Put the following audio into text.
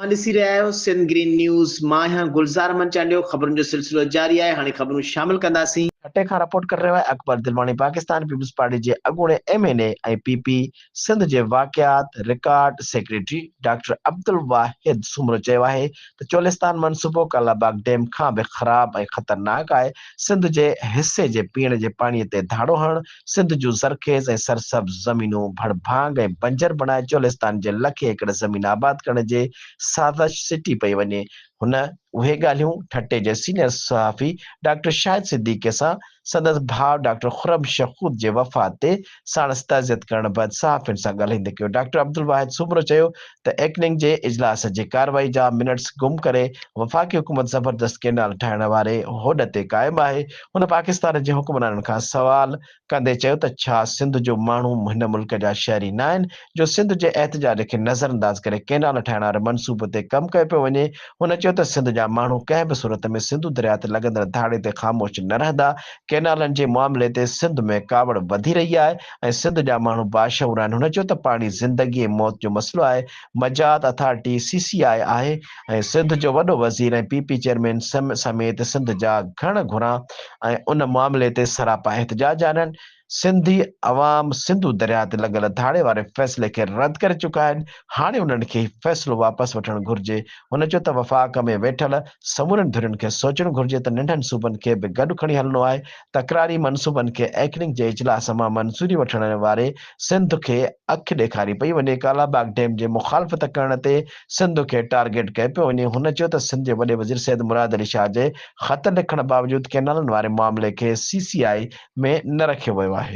ॾिसी रहिया आहियो सिंध ग्रीन न्यूज़। मां आहियां गुलज़ार मंचालियो। ख़बरुनि जो सिलसिलो जारी आहे। हाणे ख़बरूं शामिल कंदासीं। अटे खां रिपोर्ट करे रहियो आहे अकबर दिलवानी। पाकिस्तान पीपल्स पार्टी जे अॻूणे MNA ऐं PP सिंध जे वाक़ियात रिकॉर्ड सेक्रेटरी डॉक्टर अब्दुल वाहिद सुमरो चयो आहे त चोलिस्तान मनसूबो कालाबाग डैम खां बि ख़राब ऐं ख़तरनाक आहे। सिंध जे हिसे जे पीअण जे पाणीअ ते धाड़ो हणणु, सिंध जूं ज़रखेज़ ऐं सरसब्ज़ ज़मीनूं भड़भांग ऐं बंजर बणाए चोलिस्तान जे लखे एकड़ ज़मीन आबाद करण जे साज़िश सिटी पई वञे। हुन उहे ॻाल्हियूं ठटे जे सीनियर सहाफ़ी डॉक्टर शाहिद सिद्दीक़ी सां संदसि भाउ डॉक्टर खुरम शखूत जे वफ़ात ते साणुसि तज़ियत करण बैदि सहाफ़ियुनि सां ॻाल्हाईंदे कयो। डॉक्टर अब्दुल वाहिद सुमरो चयो त एक्निंग जे इजलास जी कार्रवाई जा मिनट्स गुम करे वफ़ाक़ी हुकूमत ज़बरदस्त केनाल ठाहिण वारे होॾ ते क़ाइमु आहे। हुन पाकिस्तान जे हुक्मराननि खां सवाल कंदे चयो त छा सिंध जो माण्हू हिन मुल्क जा शहरी न आहिनि जो सिंध जे एहतजाज खे नज़रअंदाज करे केनाल ठाहिण वारे मनसूबे ते कमु कयो पियो वञे। हुन चयो त सिंध जा माण्हू कंहिं बि सूरत में सिंधु दरिया ते लॻंदड़ धाड़े ते ख़ामोश न रहंदा। केनालनि जे मामले ते सिंध में कावड़ वधी रही आहे ऐं सिंध जा माण्हू बाशऊर आहिनि। हुन चयो त पाणी ज़िंदगी ऐं मौत जो मसइलो आहे। मजात अथॉरिटी CCI आहे ऐं सिंध जो वॾो वज़ीर ऐं PP चेयरमैन समेत सिंध जा घण घुरा ऐं उन मामले ते सरापा एहतजाज आहिनि। सिंधी अवाम सिंधु दरिया ते लॻल धाड़े वारे फ़ैसिले खे रद्द करे चुका आहिनि। हाणे उन्हनि खे फ़ैसिलो वापसि वठणु घुर्जे। हुन चयो त वफ़ाक़ में वेठल समूरनि धुरियुनि खे सोचणु घुर्जे त नंढनि सूबनि खे बि गॾु खणी हलणो आहे। तकरारी मनसूबनि खे एक्निंग जे इजलास मां मंज़ूरी वठण वारे सिंध खे अखि ॾेखारी पई वञे। कालाबाग डैम जे मुखालफ़त करण ते सिंध खे टारगेट कयो पियो वञे। हुन चयो त सिंध जे वॾे वज़ीर सैयद मुराद अली शाह जे ख़त लिखण बावजूदि केनालनि वारे मामले खे CCI में न रखियो वियो